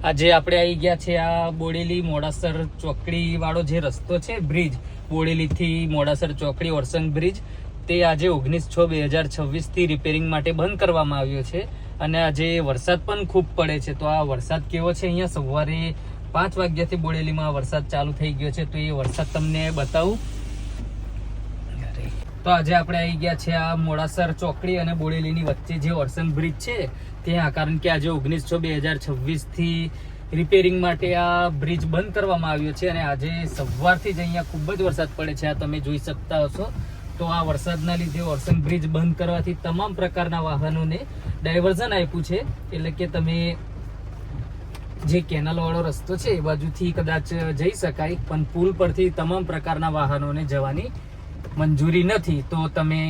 આજે આપણે આવી ગયા છે આ બોડેલી મોડાસર ચોકડી વાળો જે રસ્તો છે બ્રિજ, બોડેલીથી મોડાસર ચોકડી ઓરસંગ બ્રિજ, તે આજે 19/6/2026 થી રિપેરિંગ માટે બંધ કરવામાં આવ્યો છે અને આજે વરસાદ પણ ખૂબ પડે છે। તો આ વરસાદ કેવો છે, અહીંયા સવારે 5 વાગ્યાથી બોડેલીમાં વરસાદ ચાલુ થઈ ગયો છે, તો એ વરસાદ તમને બતાવું। તો આજે આપણે આવી ગયા છે આ મોડાસર ચોકડી અને બોડેલીની વચ્ચે જે ઓરસંગ બ્રિજ છે ત્યાં, કારણ કે આજે 19/6/2026 થી રિપેરિંગ માટે આ બ્રિજ બંધ કરવામાં આવ્યો છે અને આજે સવારથી જ અહીંયા ખૂબ જ વરસાદ પડે છે, આ તમે જોઈ શકતા હશો। તો આ વરસાદના લીધે ઓરસંગ બ્રિજ બંધ કરવાથી તમામ પ્રકારના વાહનોને ડાયવર્ઝન આપ્યું છે, એટલે કે તમે જે કેનાલ વાળો રસ્તો છે એ બાજુથી કદાચ જઈ શકાય, પણ પુલ પરથી તમામ પ્રકારના વાહનોને જવાની મંજૂરી નથી। તો તમે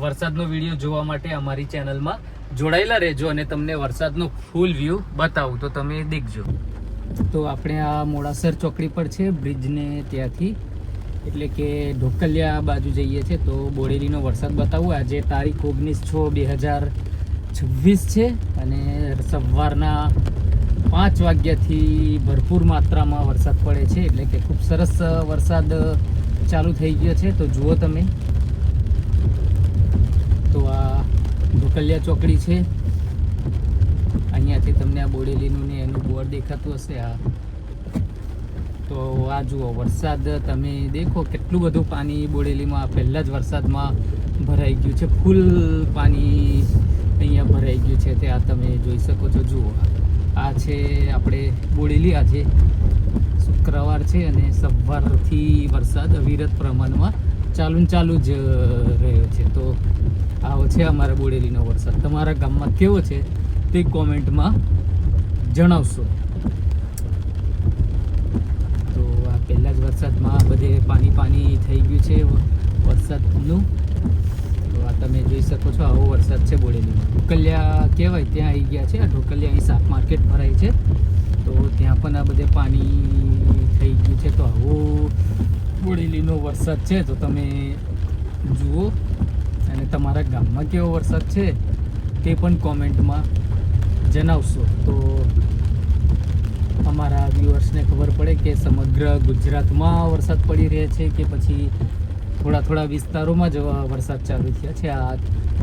વરસાદનો વિડીયો જોવા માટે અમારી ચેનલમાં જોડાયેલા રહેજો અને તમને વરસાદનો ફૂલ વ્યૂ બતાવું, તો તમે દેખજો। તો આપણે આ મોડાસર ચોકડી પર છે બ્રિજને ત્યાંથી, એટલે કે ઢોકલિયા બાજુ જઈએ છીએ। તો બોડેલીનો વરસાદ બતાવું। આજે તારીખ 19/6/2026 છે અને સવારના 5 વાગ્યાથી ભરપૂર માત્રામાં વરસાદ પડે છે, એટલે કે ખૂબ સરસ વરસાદ ચાલુ થઈ ગયો છે। તો જુઓ તમે, તો આ ઢોકલિયા ચોકડી છે, અહીંયાથી તમને આ બોડેલીનું ને એનું બોર્ડ દેખાતું હશે। તો આ જુઓ વરસાદ તમે દેખો, કેટલું બધું પાણી બોડેલીમાં પહેલા જ વરસાદમાં ભરાઈ ગયું છે, ફૂલ પાણી અહીંયા ભરાઈ ગયું છે, તે આ તમે જોઈ શકો છો। જુઓ આ છે આપણે બોડેલી, આજે શુક્રવાર છે અને સવારથી વરસાદ અવિરત પ્રમાણમાં ચાલુ જ રહ્યો છે। તો આવો છે અમારા બોડેલીનો વરસાદ। તમારા ગામમાં કેવો છે તે કોમેન્ટમાં જણાવશો। તો આ પહેલા જ વરસાદમાં બધે પાણી થઈ ગયું છે વરસાદનું। તો આ તમે જોઈ શકો છો, આવો વરસાદ છે બોડેલીમાં। ઢોકલિયા કહેવાય ત્યાં આવી ગયા છે। આ ઢોકલિયા અહીં શાક માર્કેટ ભરાય છે, તો ત્યાં પણ આ બધે પાણી થઈ ગયું છે। તો આવો બોડેલીનો વરસાદ છે, તો તમે જુઓ અને તમારા ગામમાં કેવો વરસાદ છે તે પણ કોમેન્ટમાં જણાવશો, તો અમારા વ્યુઅર્સને ખબર પડે કે સમગ્ર ગુજરાતમાં વરસાદ પડી રહ્યો છે કે પછી થોડા વિસ્તારોમાં જ વરસાદ ચાલુ થયા છે। આ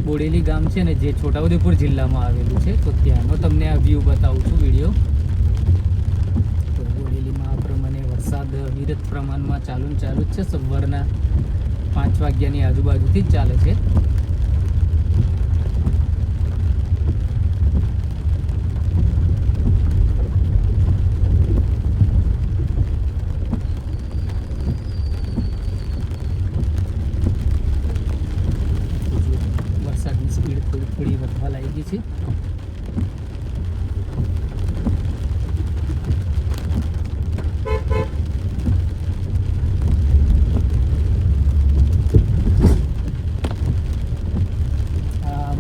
બોડેલી ગામ છે ને, જે છોટાઉદેપુર જિલ્લામાં આવેલું છે, તો ત્યાંનો તમને આ વ્યૂ બતાવું છું વિડીયો। તો બોડેલીમાં આ પ્રમાણે વરસાદ વિરત પ્રમાણમાં ચાલુ જ છે, સવારના 5 વાગ્યાની આજુબાજુથી જ ચાલે છે। વરસાદની સ્પીડ થોડી વધવા લાગી છે।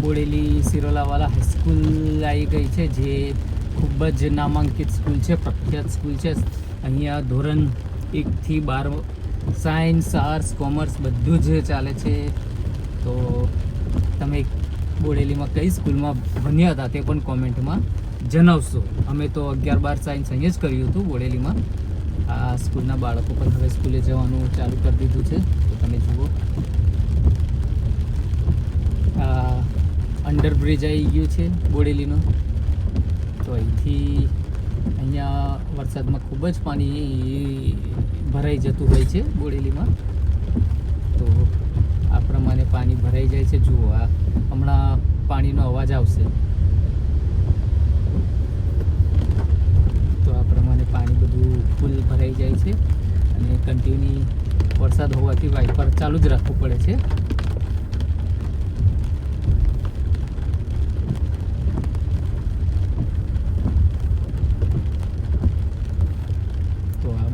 બોડેલી સિરોલાવાલા હાઈસ્કૂલ આવી ગઈ છે, જે ખૂબ જ નામાંકિત સ્કૂલ છે, પ્રખ્યાત સ્કૂલ છે। અહીંયા ધોરણ 1 થી 12 સાયન્સ, આર્ટ્સ, કોમર્સ બધું જ ચાલે છે। તો તમે બોડેલીમાં કઈ સ્કૂલમાં ભણ્યા હતા તે પણ કોમેન્ટમાં જણાવશો। અમે તો 11-12 સાયન્સ અહીંયા જ કર્યું હતું બોડેલીમાં। આ સ્કૂલના બાળકો પણ હવે સ્કૂલે જવાનું ચાલુ કરી દીધું છે, તો તમે જુઓ આ અંડરબ્રિજ આવી ગયું છે બોડેલીનો। તો અહીંયા વરસાદમાં ખૂબ જ પાણી ભરાઈ જતું હોય છે બોડેલીમાં। તો આ પ્રમાણે પાણી ભરાઈ જાય છે। જુઓ આ હમણાં પાણીનો અવાજ આવશે, તો આ પ્રમાણે પાણી બધું ફૂલ ભરાઈ જાય છે અને કન્ટિન્યુ વરસાદ હોવાથી વાઇપર ચાલુ જ રાખવું પડે છે।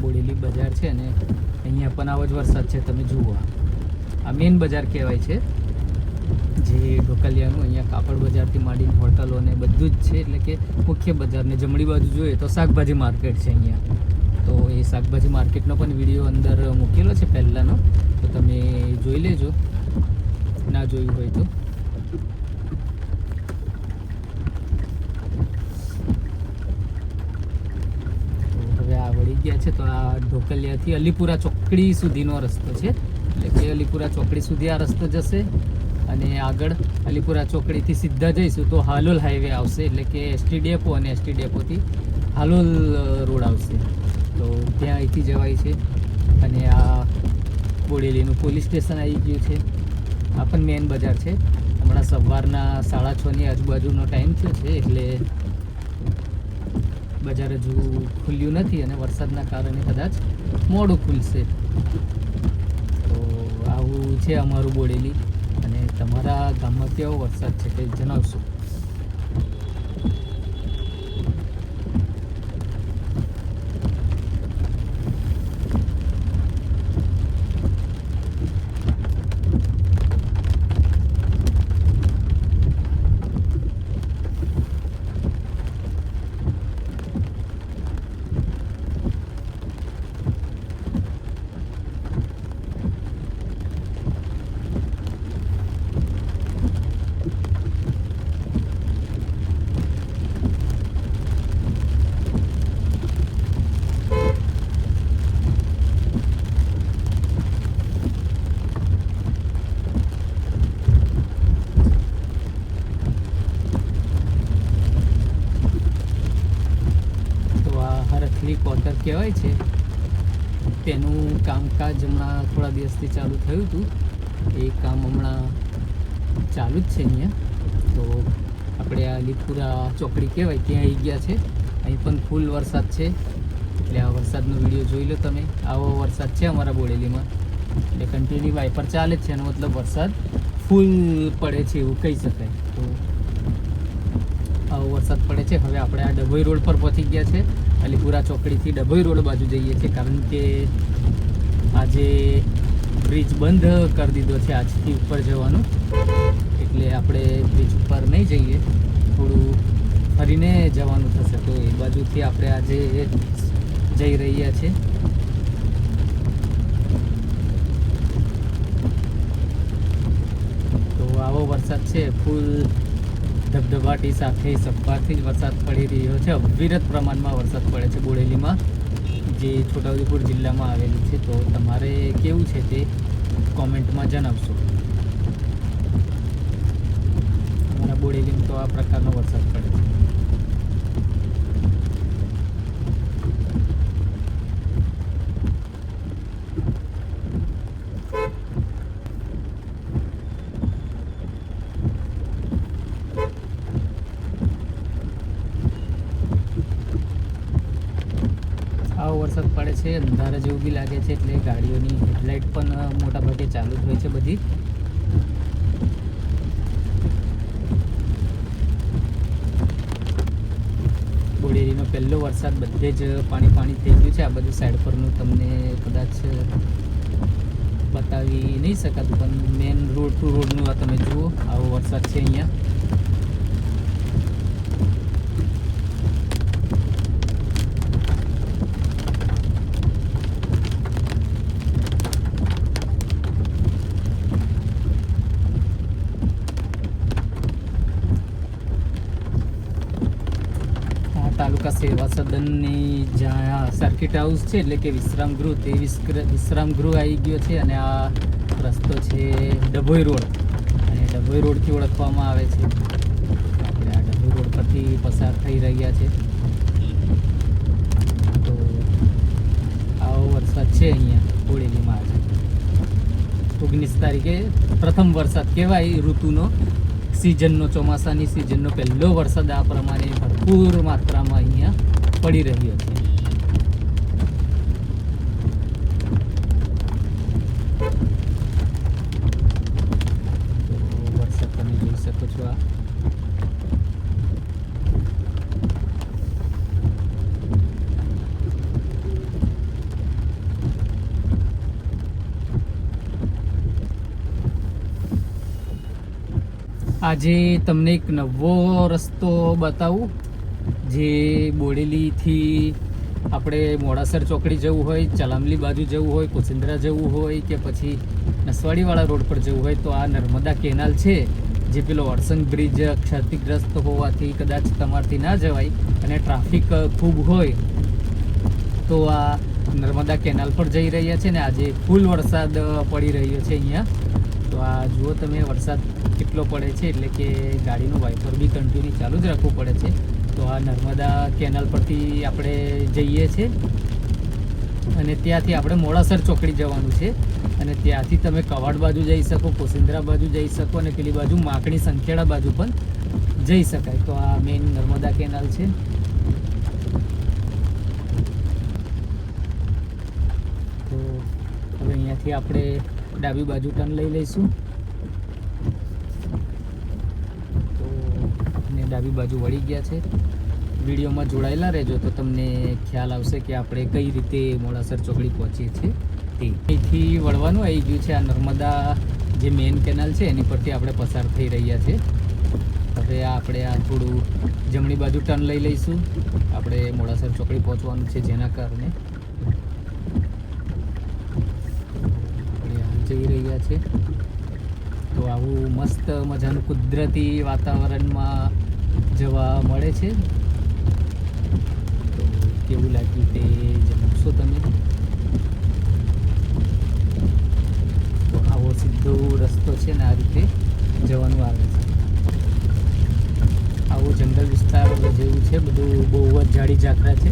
બોડેલી બજાર છે અને અહીંયા પણ આવો જ વરસાદ છે, તમે જુઓ આ મેઇન બજાર કહેવાય છે જે ઢોકલિયાનું। અહીંયા કાપડ બજારથી માંડીને હોટલો ને બધું જ છે, એટલે કે મુખ્ય બજારને જમણી બાજુ જોઈએ તો શાકભાજી માર્કેટ છે અહીંયા। તો એ શાકભાજી માર્કેટનો પણ વિડીયો અંદર મૂકેલો છે પહેલાંનો, તો તમે જોઈ લેજો, ના જોયું હોય તો। ગયા છે. તો આ ઢોકલિયાથી અલીપુરા ચોકડી સુધીનો રસ્તો છે, એટલે કે અલીપુરા ચોકડી સુધી આ રસ્તો જશે અને આગળ અલીપુરા ચોકડીથી સીધા જઈશું તો હાલોલ હાઈવે આવશે, એટલે કે એસટી ડેપો અને એસટી ડેપોથી હાલોલ રોડ આવશે. તો ત્યાં અહીંથી જવાય છે. અને આ બોડેલીનું પોલીસ સ્ટેશન આવી ગયું છે. આ પણ મેન બજાર છે. હમણાં સવારના 6:30ની આજુબાજુનો ટાઈમ થયો છે, એટલે બજાર હજુ ખુલ્યું નથી અને વરસાદના કારણે કદાચ મોડું ખુલશે. તો આવું છે અમારું બોડેલી. અને તમારા ગામમાં કેવો વરસાદ છે તે જણાવશો. કોતર કહેવાય છે, તેનું કામકાજ હમણાં થોડા દિવસથી ચાલુ થયું હતું. એ કામ હમણાં ચાલુ જ છે અહીંયા. તો આપણે આ અલીપુરા ચોકડી કહેવાય ત્યાં આવી ગયા છે. અહીં પણ ફૂલ વરસાદ છે, એટલે આ વરસાદનો વિડીયો જોઈ લો તમે. આવો વરસાદ છે અમારા બોડેલીમાં, એટલે કન્ટિન્યુ વાઇપર ચાલે જ છે. એનો મતલબ વરસાદ ફૂલ પડે છે એવું કહી શકાય. તો આવો વરસાદ પડે છે. હવે આપણે આ ડભોઈ રોડ પર પહોંચી ગયા છે. અલીપુરા ચોકડીથી ડભોઈ રોડ બાજુ જઈએ છીએ, કારણ કે આજે બ્રિજ બંધ કરી દીધો છે આજથી ઉપર જવાનું. એટલે આપણે બ્રિજ ઉપર નહીં જઈએ, થોડું ફરીને જવાનું થશે. તો એ બાજુથી આપણે આજે જઈ રહ્યા છીએ. તો આવો વરસાદ છે, ફૂલ ધબધબાટી સાથે સવારથી જ વરસાદ પડી રહ્યો છે. અવિરત પ્રમાણમાં વરસાદ પડે છે બોડેલીમાં, જે છોટાઉદેપુર જિલ્લામાં આવેલું છે. તો તમારે કેવું છે તે કોમેન્ટમાં જણાવશો. અમારા બોડેલીમાં તો આ પ્રકારનો વરસાદ પડે છે. આવો વરસાદ પડે છે, અંધારા જેવું બી લાગે છે, એટલે ગાડીઓની હેડલાઇટ પણ મોટા ભાગે ચાલુ જ હોય છે બધી. બોડેલીનો પહેલો વરસાદ બધે જ પાણી થઈ ગયું છે. આ બધું સાઈડ પરનું તમને કદાચ બતાવી નહીં શકાતું, પણ મેન રોડ ટુ રોડનું આ તમે જુઓ, આવો વરસાદ છે અહીંયા. તાલુકા સેવા સદનની જ્યાં સર્કિટ હાઉસ છે, એટલે કે વિશ્રામ ગૃહ, તે વિશ્રામ ગૃહ આવી ગયો છે. અને આ રસ્તો છે ડભોઈ રોડ, અને ડભોઈ રોડથી ઓળખવામાં આવે છે. આપણે આ ડભોઈ રોડ પરથી પસાર થઈ રહ્યા છે. તો આવો વરસાદ છે અહીંયા બોડેલીમાં. આજે 19 તારીખે પ્રથમ વરસાદ કહેવાય ઋતુનો, સિઝનનો, ચોમાસાની સિઝનનો પહેલો વરસાદ આ પ્રમાણે ભરપૂર માત્રામાં અહીંયા પડી રહ્યો છે. તો વરસાદ તમે જોઈ શકો છો. આજે તમને એક નવો રસ્તો બતાવું, જે બોડેલીથી આપણે મોડાસર ચોકડી જવું હોય, ચલામલી બાજુ જવું હોય, કોસિંદ્રા જવું હોય, કે પછી નસવાડીવાળા રોડ પર જવું હોય, તો આ નર્મદા કેનાલ છે, જે પેલો વરસંગ બ્રિજ ક્ષતિગ્રસ્ત હોવાથી કદાચ તમારથી ના જવાય અને ટ્રાફિક ખૂબ હોય, તો આ નર્મદા કેનાલ પર જઈ રહ્યા છે ને આજે ફૂલ વરસાદ પડી રહ્યો છે અહીંયા. તો આ જુઓ તમે વરસાદ કેટલો પડે છે, એટલે કે ગાડીનું વાઇપર બી કન્ટિન્યુ ચાલુ જ રાખવું પડે છે. તો આ નર્મદા કેનાલ પરથી આપણે જઈએ છીએ અને ત્યાંથી આપણે મોડાસર ચોકડી જવાનું છે અને ત્યાંથી તમે કવાડ બાજુ જઈ શકો, કોસિંદ્રા બાજુ જઈ શકો અને પેલી બાજુ માકણી સંખેડા બાજુ પણ જઈ શકાય. તો આ મેઇન નર્મદા કેનાલ છે. તો હવે અહીંયાથી આપણે ડાબી બાજુ ટર્ન લઈ લઈશું. તો અને ડાબી બાજુ વળી ગયા છે. વિડીયોમાં જોડાયેલા રહેજો તો તમને ખ્યાલ આવશે કે આપણે કઈ રીતે મોડાસર ચોકડી પહોંચીએ છીએ તે. અહીંથી વળવાનું આવી ગયું છે. આ નર્મદા જે મેઇન કેનાલ છે એની પરથી આપણે પસાર થઈ રહ્યા છે. હવે આપણે આ થોડું જમણી બાજુ ટર્ન લઈ લઈશું. આપણે મોડાસર ચોકડી પહોંચવાનું છે, જેના કારણે જઈ રહ્યા છે. તો આવું મસ્ત મજાનું કુદરતી વાતાવરણમાં જવા મળે છે. તો કેવું લાગ્યું તે જણાવશો તમે. તો આવો સીધો રસ્તો છે ને આ રીતે જવાનું આવે છે. આવું જંગલ વિસ્તાર જેવું છે, બધું બહુ જ ઝાડી ઝાકરા છે.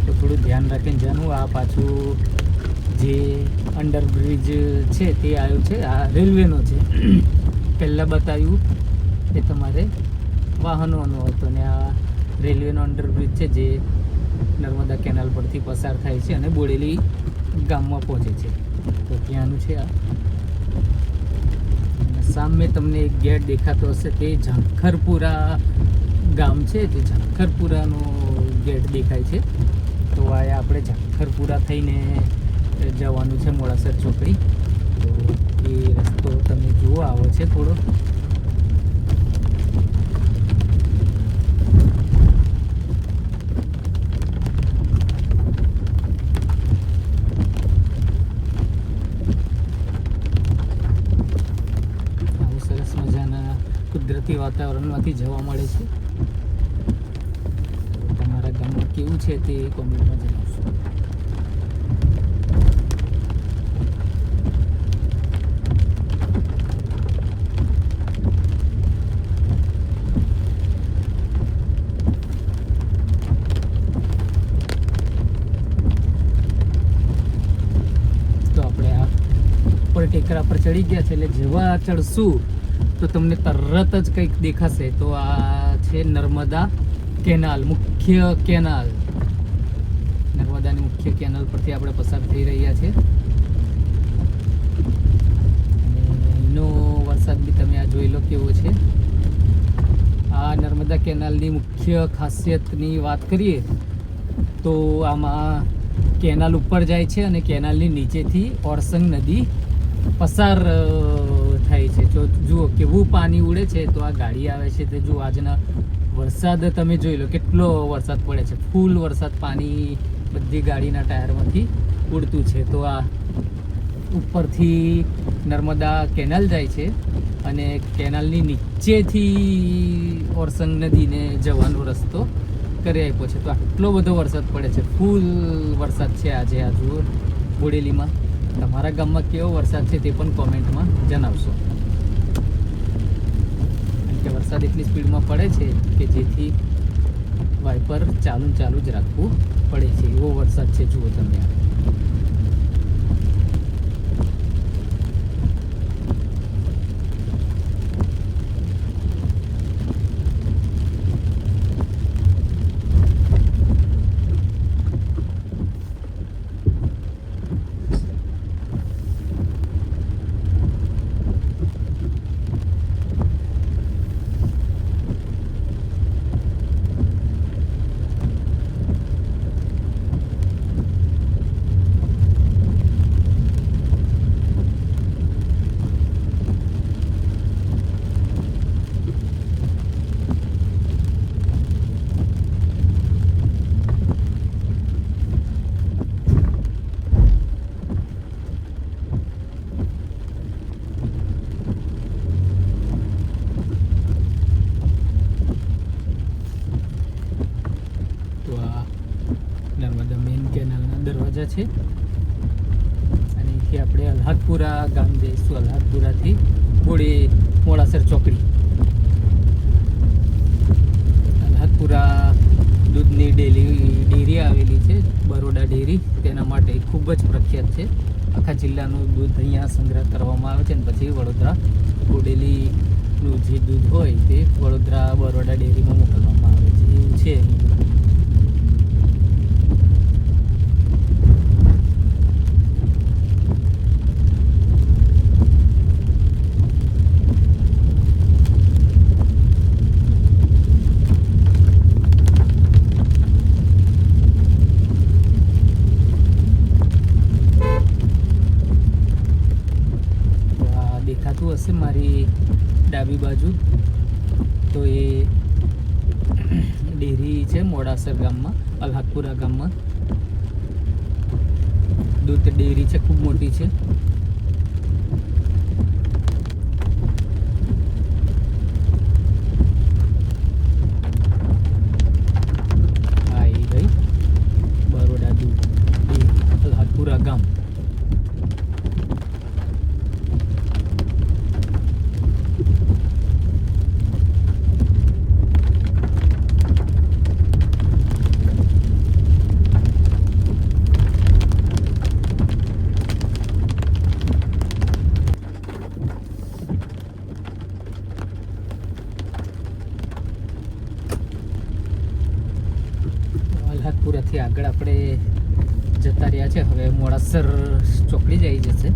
તો થોડું ધ્યાન રાખીને જવાનું. આ પાછું જે અંડરબ્રિજ છે તે આવ્યું છે, આ રેલવેનો છે. પહેલાં બતાવ્યું એ તમારે વાહનોનો હતો ને આ રેલવેનો અંડરબ્રિજ છે જે નર્મદા કેનાલ પરથી પસાર થાય છે અને બોડેલી ગામમાં પહોંચે છે. તો ત્યાંનું છે આ. સામે તમને એક ગેટ દેખાતો હશે, તે ઝાંખરપુરા ગામ છે. તે ઝાંખરપુરાનો ગેટ દેખાય છે. તો આ આપણે ઝાંખરપુરા થઈને જવાનું છે મોડાસર ચોકડી. તો એ રસ્તો તમે જુઓ આવો છે થોડો. આવું સરસ મજાના કુદરતી વાતાવરણમાંથી જવા મળે છે. તમારા ગામમાં કેવું છે તે કોમેન્ટમાં જણાવશો. ટેકરા પર ચડી ગયા છે, એટલે જેવા ચડશું તો તમને તરત જ કંઈક દેખાશે. તો આ છે નર્મદા કેનાલ, મુખ્ય કેનાલ. નર્મદાની મુખ્ય કેનાલ પરથી આપણે પસાર થઈ રહ્યા છે. અને અહીંનો વરસાદ બી તમે આ જોઈ લો કેવો છે. આ નર્મદા કેનાલની મુખ્ય ખાસિયતની વાત કરીએ તો આમાં કેનાલ ઉપર જાય છે અને કેનાલની નીચેથી ઓરસંગ નદી પસાર થાય છે. જો જુઓ કેવું પાણી ઉડે છે. તો આ ગાડી આવે છે તે જુઓ, આજના વરસાદ તમે જોઈ લો કેટલો વરસાદ પડે છે. ફૂલ વરસાદ, પાણી બધી ગાડીના ટાયરમાંથી ઉડતું છે. તો આ ઉપરથી નર્મદા કેનાલ જાય છે અને કેનાલની નીચેથી ઓરસંગ નદીને જવાનો રસ્તો કરી આપ્યો છે. તો આટલો બધો વરસાદ પડે છે, ફૂલ વરસાદ છે આજે આ જુઓ બોડેલીમાં. તમારા ગામમાં કેવો વરસાદ છે તે પણ કોમેન્ટમાં જણાવશો. કારણ કે વરસાદ એટલી સ્પીડમાં પડે છે કે જેથી વાઇપર ચાલુ જ રાખવું પડે છે. એવો વરસાદ છે જુઓ તમે. દરવાજા છે. અને અહીંથી આપણે અલ્હાદપુરા ગામ જઈશું. અલ્હાદપુરાથી મોડાસર ચોકડી. અલ્હાદપુરા દૂધની ડેરી આવેલી છે, બરોડા ડેરી. તેના માટે ખૂબ જ પ્રખ્યાત છે. આખા જિલ્લાનું દૂધ અહીંયા સંગ્રહ કરવામાં આવે છે અને પછી વડોદરા બોડેલીનું જે દૂધ હોય તે વડોદરા બરોડા ડેરીમાં મોકલવામાં આવે છે. એવું છે. દેખાતું હશે મારી ડાબી બાજુ, તો એ ડેરી છે મોડાસર ગામમાં, અલ્હાદપુરા ગામમાં. દૂધ ડેરી છે, ખૂબ મોટી છે. હા, એ ગઈ બરોડા દૂધ ડેરી, અલ્હાદપુરા ગામ. અલ્હાદપુરાથી આગળ આપણે જતા રહ્યા છે. હવે મોડાસર ચોકડી જઈ જશે.